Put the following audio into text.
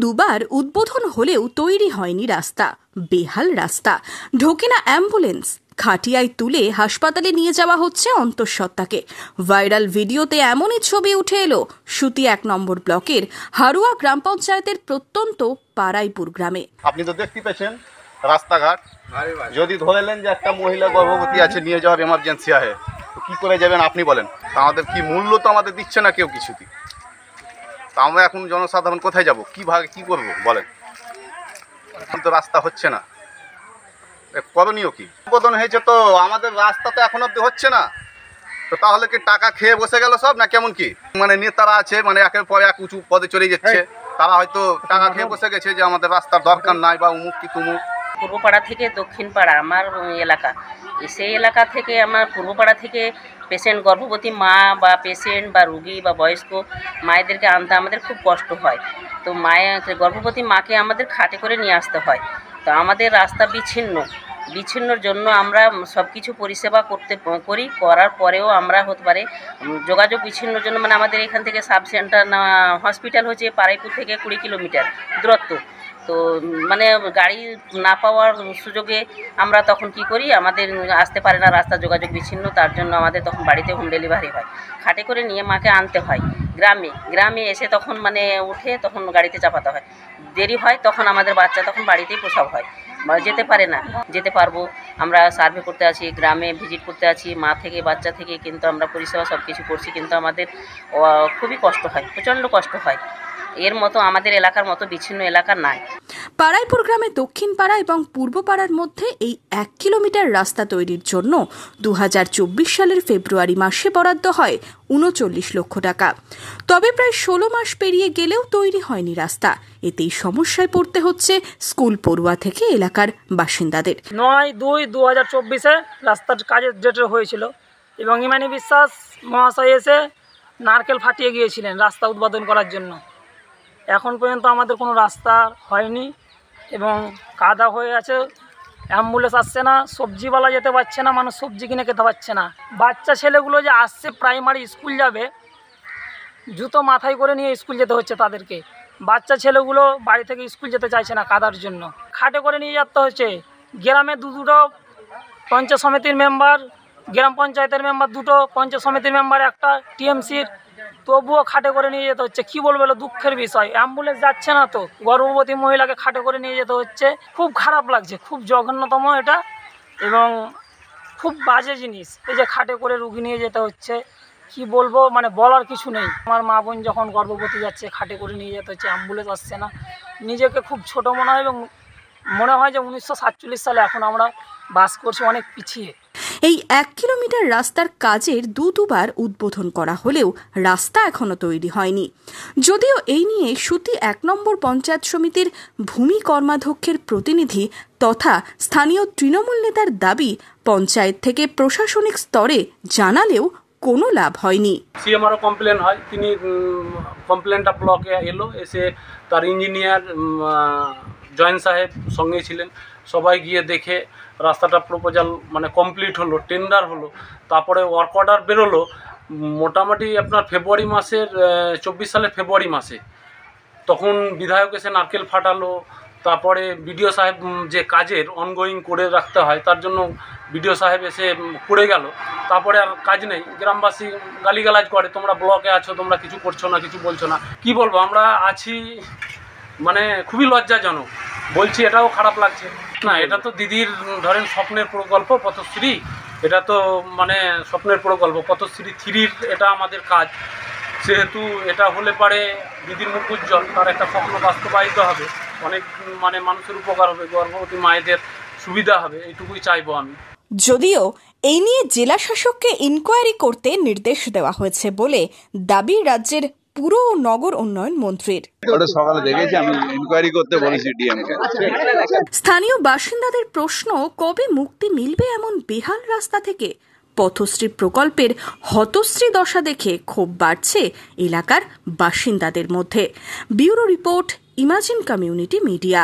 দুবার উদ্বোধন হলেও তৈরি হয়নি রাস্তা। বেহাল রাস্তা, ঢোকে না অ্যাম্বুলেন্স। খাটিয়ায় তুলে হাসপাতালে নিয়ে যাওয়া হচ্ছে অন্তঃসত্ত্বাকে। ভাইরাল ভিডিওতে এমনই ছবি উঠে এলো সুতি ১ নম্বর ব্লকের হারুয়া গ্রাম পঞ্চায়েতের প্রত্যন্ত পাড়াইপুর গ্রামে। আপনি তো দেখতে পেয়েছেন রাস্তাঘাট, যদি ধরে নেন যে একটা মহিলা গর্ভবতী আছে, নিয়ে যাওয়ার এমার্জেন্সি আছে, তো কী করে যাবেন আপনি বলেন? আমাদের কি মূল্য তো আমাদের দিচ্ছে না কেউ কিছুতে। তা আমরা এখন জনসাধারণ কোথায় যাব, কীভাবে কী করবো বলেন? এখন তো রাস্তা হচ্ছে না, করণীয় কি? উদ্বোধন হয়েছে তো আমাদের রাস্তা তো এখন অব্দি হচ্ছে না, তো তাহলে কি টাকা খেয়ে বসে গেল সব, না কেমন কি? মানে নেতারা আছে, মানে একের পর এক উঁচু পদে চলে যাচ্ছে, তারা হয়তো টাকা খেয়ে বসে গেছে যে আমাদের রাস্তার দরকার নাই বা উমুক কি তুমুক। পূর্বপাড়া থেকে দক্ষিণপাড়া আমার এলাকা, সেই এলাকা থেকে আমার পূর্বপাড়া থেকে পেশেন্ট, গর্ভবতী মা বা পেশেন্ট বা রুগী বা বয়স্ক মায়েদেরকে আনতে আমাদের খুব কষ্ট হয়। তো গর্ভবতী মাকে আমাদের খাটে করে নিয়ে আসতে হয়। তো আমাদের রাস্তা বিচ্ছিন্নর জন্য আমরা সব কিছু পরিষেবা করার পরেও আমরা হতে পারে যোগাযোগ বিচ্ছিন্নর জন্য, মানে আমাদের এখান থেকে সাব সেন্টার হসপিটাল হচ্ছে পাড়াইপুর থেকে 20 কিলোমিটার দূরত্ব। তো মানে গাড়ি না পাওয়ার সুযোগে আমরা তখন কি করি, আমাদের আসতে পারে না, রাস্তা যোগাযোগ বিচ্ছিন্ন, তার জন্য আমাদের তখন বাড়িতে হোম ডেলিভারি হয়। খাটে করে নিয়ে মাকে আনতে হয় গ্রামে এসে তখন মানে উঠে তখন গাড়িতে চাপাতে হয়। দেরি হয় তখন আমাদের বাচ্চা তখন বাড়িতেই প্রসব হয়, যেতে পারে না। যেতে পারবো, আমরা সার্ভে করতে আছি, গ্রামে ভিজিট করতে আছি, মা থেকে বাচ্চা থেকে কিন্তু আমরা পরিষেবা সব কিছু করছি, কিন্তু আমাদের খুবই কষ্ট হয়, প্রচণ্ড কষ্ট হয়। এর মতো আমাদের এলাকার মতো বিচ্ছিন্ন এলাকা নাই। পাড়াইপুর গ্রামে দক্ষিণ পাড়া এবং পূর্ব পাড়ার মধ্যে এই 1 কিলোমিটার রাস্তা তৈরির জন্য 2024 সালের ফেব্রুয়ারি মাসে বরাদ্দ হয় 39 লক্ষ টাকা। তবে প্রায় 16 মাস পেরিয়ে গেলেও তৈরি হয়নি রাস্তা। এতেই সমস্যায় পড়তে হচ্ছে স্কুল পড়ুয়া থেকে এলাকার বাসিন্দাদের। 9/2/2024 রাস্তার কাজের ডেট হয়েছিল এবং ইমানি বিশ্বাস মহাশয় এসে নারকেল ফাটিয়ে গিয়েছিলেন রাস্তা উদ্বোধন করার জন্য। এখন পর্যন্ত আমাদের কোনো রাস্তা হয়নি এবং কাদা হয়ে আছে, অ্যাম্বুলেন্স আসছে না, সবজিওয়ালা যেতে পারছে না, মানুষ সবজি কিনে খেতে পারছে না। বাচ্চা ছেলেগুলো যে আসছে প্রাইমারি স্কুল যাবে, জুতো মাথায় করে নিয়ে স্কুল যেতে হচ্ছে তাদেরকে। বাচ্চা ছেলেগুলো বাড়ি থেকে স্কুল যেতে চাইছে না কাদার জন্য, খাটে করে নিয়ে যেতে হচ্ছে। গ্রামে দুটো পঞ্চায়েত সমিতির মেম্বার, গ্রাম পঞ্চায়েতের মেম্বার দুটো, পঞ্চায়েত সমিতির মেম্বার একটা, টিএমসির, তবুও খাটে করে নিয়ে যেতে হচ্ছে। কী বলবো, দুঃখের বিষয়। অ্যাম্বুলেন্স যাচ্ছে না, তো গর্ভবতী মহিলাকে খাটে করে নিয়ে যেতে হচ্ছে। খুব খারাপ লাগছে, খুব জঘন্যতম এটা এবং খুব বাজে জিনিস। এই যে খাটে করে রুগী নিয়ে যেতে হচ্ছে, কি বলবো, মানে বলার কিছু নেই। আমার মা বোন যখন গর্ভবতী যাচ্ছে, খাটে করে নিয়ে যেতে হচ্ছে, অ্যাম্বুলেন্স আসছে না। নিজেকে খুব ছোট মনে হয় এবং মনে হয় যে 1947 সালে এখন আমরা বাস করছি, অনেক পিছিয়ে। এই 1 কিলোমিটার রাস্তার কাজের দুবার উদ্বোধন করা হলেও রাস্তা এখনো তৈরি হয়নি। যদিও এই নিয়ে সুতি 1 নম্বর পঞ্চায়েত সমিতির ভূমি কর্মাধ্যক্ষের প্রতিনিধি তথা স্থানীয় তৃণমূল নেতার দাবি, পঞ্চায়েত থেকে প্রশাসনিক স্তরে জানালেও কোনো লাভ হয়নি। সিএমআরও কমপ্লেন হয়, তিনি কমপ্লেনটা ব্লকে এসে তার ইঞ্জিনিয়ার জয়েন সাহেব সঙ্গে ছিলেন, সবাই গিয়ে দেখে রাস্তাটা প্রপোজাল মানে কমপ্লিট হলো, টেন্ডার হলো, তারপরে ওয়ার্ক অর্ডার বেরোলো মোটামুটি আপনার ফেব্রুয়ারি মাসের 24 সালের ফেব্রুয়ারি মাসে। তখন বিধায়ক এসে নারকেল ফাটালো, তারপরে বিডিও সাহেব যে কাজের অনগোয়িং করে রাখতে হয় তার জন্য বিডিও সাহেব এসে করে গেল, তারপরে আর কাজ নেই। গ্রামবাসী গালিগালাজ করে, তোমরা ব্লকে আছো, তোমরা কিছু করছো না, কিছু বলছো না। কি বলবো, আমরা আছি, মানে খুবই লজ্জাজনক বলছি, এটাও খারাপ লাগছে। না, এটা তো দিদির ধরেন স্বপ্নের প্রকল্প পথশ্রী, এটা তো মানে স্বপ্নের প্রকল্প পথশ্রী 3-র এটা আমাদের কাজ। সেহেতু এটা হলে পারে দিদির মুখ উজ্জ্বল, তার একটা স্বপ্ন বাস্তবায়িত হবে, অনেক মানে মানুষের উপকার হবে, গর্ভবতী মায়েদের সুবিধা হবে, এইটুকুই চাইবো আমি। যদিও এই নিয়ে জেলা শাসককে ইনকোয়ারি করতে নির্দেশ দেওয়া হয়েছে বলে দাবি রাজ্যের পুর ও নগর উন্নয়ন মন্ত্রীর। সকালে দেখেছি, আমি ইনকোয়ারি করতে বলেছি ডিএমকে। স্থানীয় বাসিন্দাদের প্রশ্ন, কবে মুক্তি মিলবে এমন বেহাল রাস্তা থেকে? পথশ্রী প্রকল্পের হতশ্রী দশা দেখে ক্ষোভ বাড়ছে এলাকার বাসিন্দাদের মধ্যে। Bureau report, imagine community media.